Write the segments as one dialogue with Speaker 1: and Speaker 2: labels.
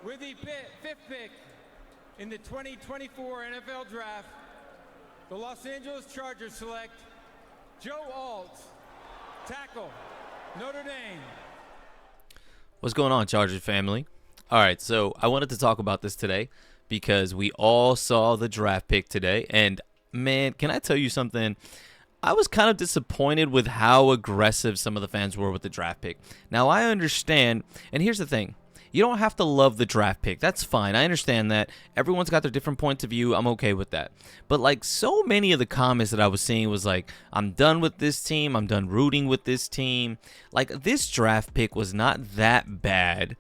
Speaker 1: With the fifth pick in the 2024 NFL Draft, the Los Angeles Chargers select Joe Alt, tackle, Notre Dame.
Speaker 2: What's going on, Chargers family? All right, so I wanted to talk about this today because we all saw the draft pick today. And, man, can I tell you something? I was kind of disappointed with how aggressive some of the fans were with the draft pick. Now, I understand, and here's the thing. You don't have to love the draft pick. That's fine. I understand that. Everyone's got their different points of view. I'm okay with that. But like so many of the comments that I was seeing was like, I'm done with this team. I'm done rooting with this team. Like this draft pick was not that bad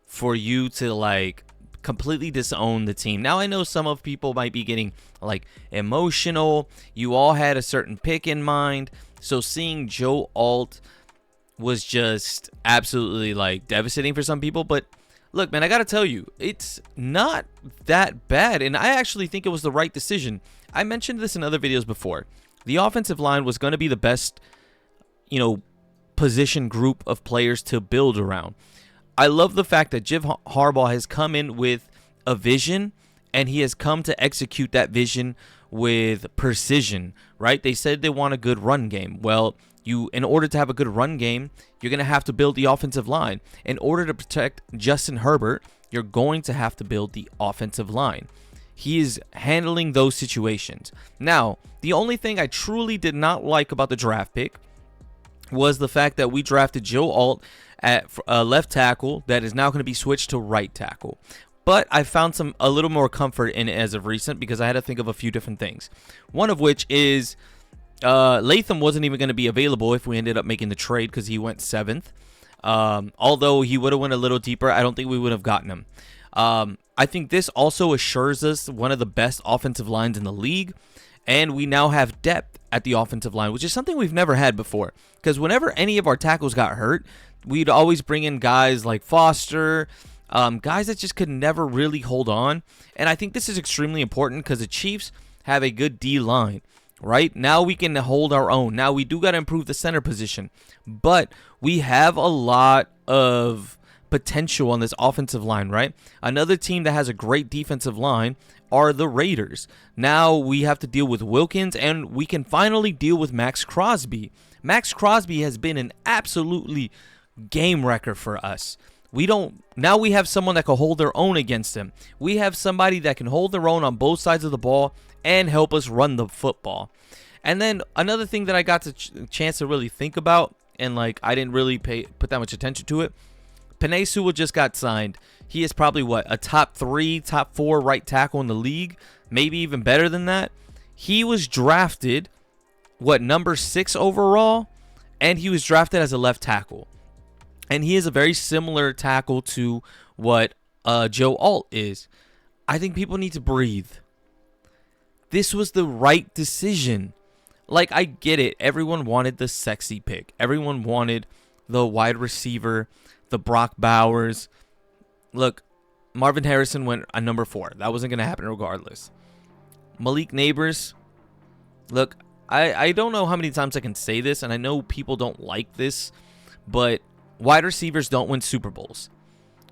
Speaker 2: for you to like completely disown the team. Now I know some of people might be getting like emotional. You all had a certain pick in mind. So seeing Joe Alt was just absolutely like devastating for some people. But look, man, I got to tell you, it's not that bad. And I actually think it was the right decision. I mentioned this in other videos before. The offensive line was going to be the best, position group of players to build around. I love the fact that Jim Harbaugh has come in with a vision and he has come to execute that vision with precision, right? They said they want a good run game. Well, in order to have a good run game, you're going to have to build the offensive line. In order to protect Justin Herbert, you're going to have to build the offensive line. He is handling those situations. Now, the only thing I truly did not like about the draft pick was the fact that we drafted Joe Alt at left tackle that is now going to be switched to right tackle. But I found a little more comfort in it as of recent because I had to think of a few different things. One of which is Latham wasn't even going to be available if we ended up making the trade because he went 7th. Although he would have went a little deeper, I don't think we would have gotten him. I think this also assures us one of the best offensive lines in the league. And we now have depth at the offensive line, which is something we've never had before. Because whenever any of our tackles got hurt, we'd always bring in guys like Foster, guys that just could never really hold on. And I think this is extremely important because the Chiefs have a good D-line. Right now we can hold our own. Now we do got to improve the center position, but we have a lot of potential on this offensive line, right? Another team that has a great defensive line are the Raiders. Now we have to deal with Wilkins and we can finally deal with Max Crosby. Max Crosby has been an absolutely game wrecker for us. Now we have someone that can hold their own against him. We have somebody that can hold their own on both sides of the ball and help us run the football. And then another thing that I got the chance to really think about, and like I didn't really put that much attention to it. Penei Sewell just got signed. He is probably a top 3, top 4 right tackle in the league, maybe even better than that. He was drafted number 6 overall, and he was drafted as a left tackle. And he is a very similar tackle to what Joe Alt is. I think people need to breathe. This was the right decision. Like, I get it. Everyone wanted the sexy pick. Everyone wanted the wide receiver, the Brock Bowers. Look, Marvin Harrison went at number 4. That wasn't going to happen regardless. Malik Neighbors. Look, I don't know how many times I can say this, and I know people don't like this, but wide receivers don't win Super Bowls.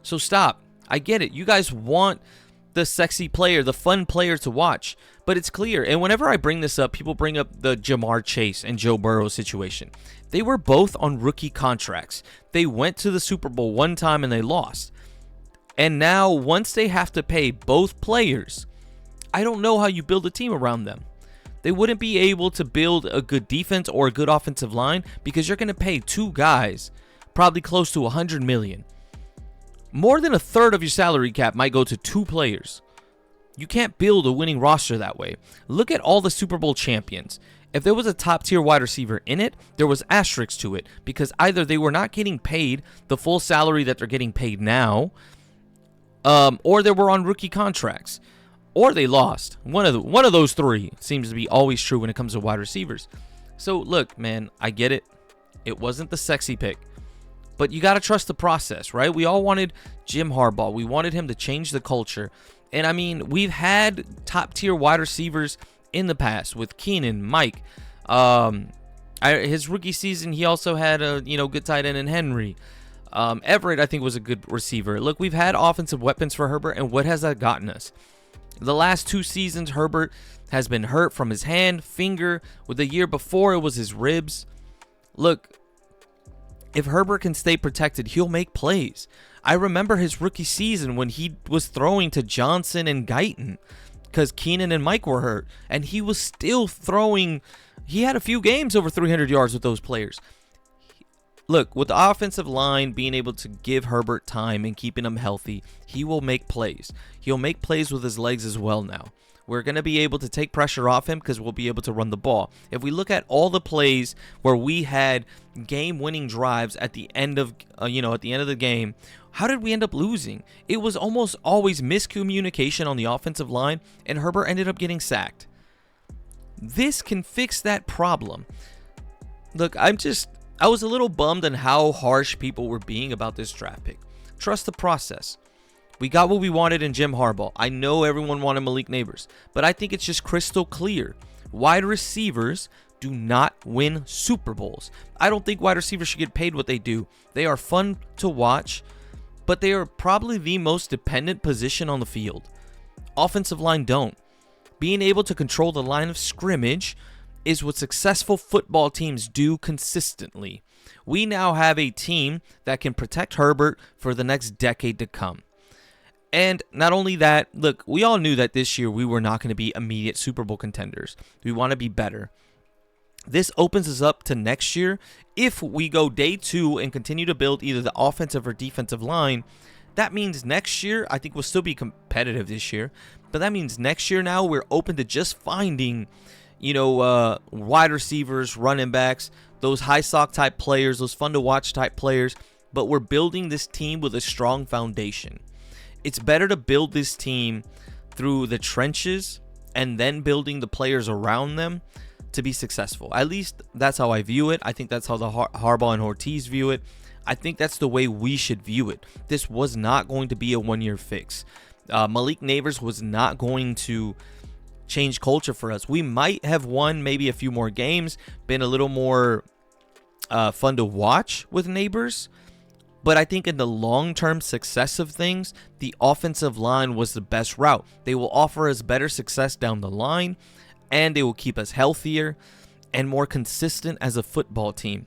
Speaker 2: So stop. I get it. You guys want the sexy player, the fun player to watch. But it's clear. And whenever I bring this up, people bring up the Jamar Chase and Joe Burrow situation. They were both on rookie contracts. They went to the Super Bowl one time and they lost. And now once they have to pay both players, I don't know how you build a team around them. They wouldn't be able to build a good defense or a good offensive line because you're going to pay 2 guys probably close to $100 million. More than a third of your salary cap might go to 2 players. You can't build a winning roster that way. Look at all the Super Bowl champions. If there was a top tier wide receiver in it, there was asterisks to it because either they were not getting paid the full salary that they're getting paid now, or they were on rookie contracts, or they lost. One of those 3 seems to be always true when it comes to wide receivers. So look, man, I get it. It wasn't the sexy pick. But you got to trust the process, right? We all wanted Jim Harbaugh. We wanted him to change the culture. And I mean, we've had top tier wide receivers in the past with Keenan, Mike. His rookie season, he also had a good tight end in Henry. Everett, I think, was a good receiver. Look, we've had offensive weapons for Herbert, and what has that gotten us? The last 2 seasons, Herbert has been hurt from his hand, finger. With the year before, it was his ribs. Look, if Herbert can stay protected, he'll make plays. I remember his rookie season when he was throwing to Johnson and Guyton because Keenan and Mike were hurt, and he was still throwing. He had a few games over 300 yards with those players. Look, with the offensive line being able to give Herbert time and keeping him healthy, he will make plays. He'll make plays with his legs as well now. We're going to be able to take pressure off him because we'll be able to run the ball. If we look at all the plays where we had game-winning drives at the end of, the game, how did we end up losing? It was almost always miscommunication on the offensive line, and Herbert ended up getting sacked. This can fix that problem. Look, I was a little bummed on how harsh people were being about this draft pick. Trust the process. We got what we wanted in Jim Harbaugh. I know everyone wanted Malik Nabers, but I think it's just crystal clear. Wide receivers do not win Super Bowls. I don't think wide receivers should get paid what they do. They are fun to watch, but they are probably the most dependent position on the field. Offensive line don't. Being able to control the line of scrimmage is what successful football teams do consistently. We now have a team that can protect Herbert for the next decade to come. And not only that, look, we all knew that this year we were not going to be immediate Super Bowl contenders. We want to be better. This opens us up to next year. If we go day 2 and continue to build either the offensive or defensive line, that means next year, I think we'll still be competitive this year, but that means next year now we're open to just finding, wide receivers, running backs, those high stock type players, those fun to watch type players, but we're building this team with a strong foundation. It's better to build this team through the trenches and then building the players around them to be successful. At least that's how I view it. I think that's how the Harbaugh and Ortiz view it. I think that's the way we should view it. This was not going to be a one-year fix. Malik Nabers was not going to change culture for us. We might have won maybe a few more games, been a little more fun to watch with Nabers. But I think in the long-term success of things, the offensive line was the best route. They will offer us better success down the line, and they will keep us healthier and more consistent as a football team.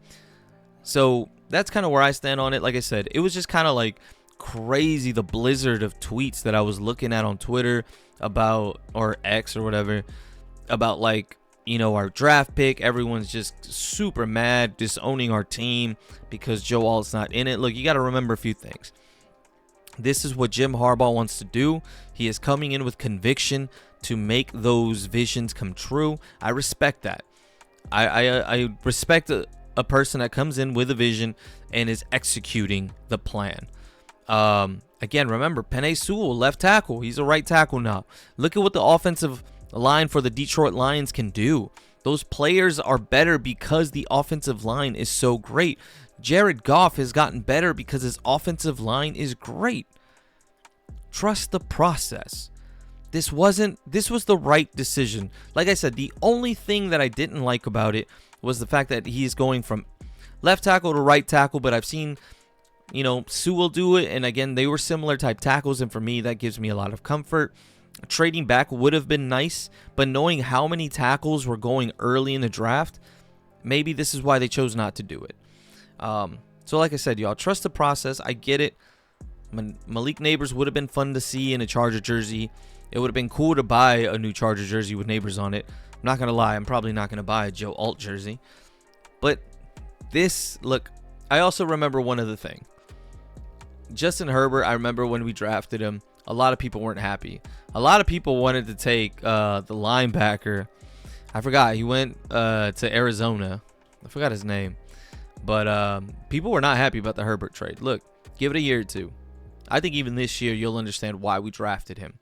Speaker 2: So that's kind of where I stand on it. Like I said, it was just kind of like crazy, the blizzard of tweets that I was looking at on Twitter about, or X or whatever, about our draft pick. Everyone's just super mad, disowning our team because Joe Alt's not in it. Look, you got to remember a few things. This is what Jim Harbaugh wants to do. He is coming in with conviction to make those visions come true. I respect that. I respect a person that comes in with a vision and is executing the plan. Again, remember, Penei Sewell, left tackle. He's a right tackle now. Look at what the offensive line for the Detroit Lions can do. Those players are better because the offensive line is so great. Jared Goff has gotten better because his offensive line is great. Trust the process. This was the right decision. Like I said, the only thing that I didn't like about it was the fact that he's going from left tackle to right tackle, but I've seen, Sewell do it, and again, they were similar type tackles, and for me, that gives me a lot of comfort. Trading back would have been nice, but knowing how many tackles were going early in the draft, maybe this is why they chose not to do it. So like I said, y'all, trust the process. I get it. Malik Nabers would have been fun to see in a Charger jersey. It would have been cool to buy a new Charger jersey with Nabers on it. I'm not going to lie. I'm probably not going to buy a Joe Alt jersey. But look, I also remember one other thing. Justin Herbert, I remember when we drafted him, a lot of people weren't happy. A lot of people wanted to take the linebacker. I forgot. He went to Arizona. I forgot his name. But people were not happy about the Herbert trade. Look, give it a year or two. I think even this year you'll understand why we drafted him.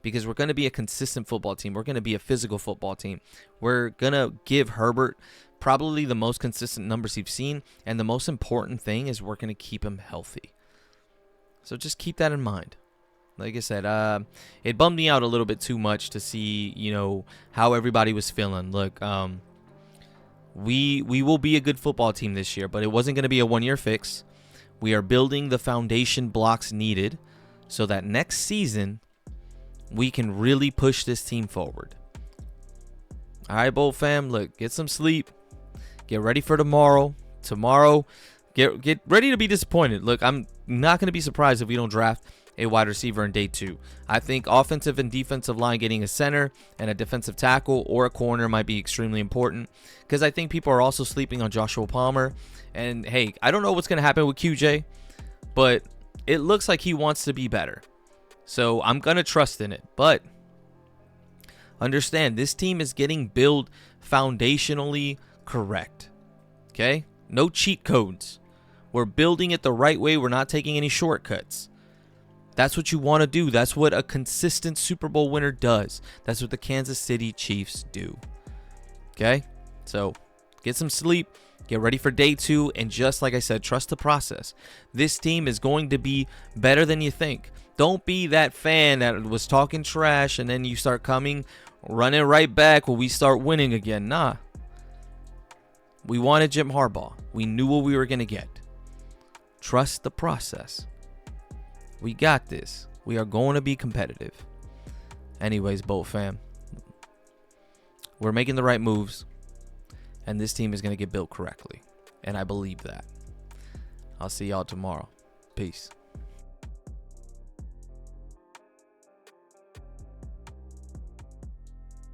Speaker 2: Because we're going to be a consistent football team. We're going to be a physical football team. We're going to give Herbert probably the most consistent numbers he's seen. And the most important thing is we're going to keep him healthy. So just keep that in mind. Like I said, it bummed me out a little bit too much to see, how everybody was feeling. Look, we will be a good football team this year, but it wasn't going to be a one-year fix. We are building the foundation blocks needed so that next season we can really push this team forward. All right, Bolt fam, look, get some sleep. Get ready for tomorrow. Get ready to be disappointed. Look, I'm not going to be surprised if we don't draft a wide receiver in day 2. I think offensive and defensive line getting a center and a defensive tackle or a corner might be extremely important, because I think people are also sleeping on Joshua Palmer. And hey, I don't know what's going to happen with QJ, but it looks like he wants to be better. So I'm going to trust in it. But understand, this team is getting built foundationally correct. Okay? No cheat codes. We're building it the right way. We're not taking any shortcuts. That's what you want to do. That's what a consistent Super Bowl winner does. That's what the Kansas City Chiefs do. Okay? So get some sleep. Get ready for day 2. And just like I said, trust the process. This team is going to be better than you think. Don't be that fan that was talking trash and then you start running right back when we start winning again. Nah. We wanted Jim Harbaugh. We knew what we were going to get. Trust the process. We got this. We are going to be competitive. Anyways, Bolt fam, we're making the right moves, and this team is going to get built correctly. And I believe that. I'll see y'all tomorrow. Peace.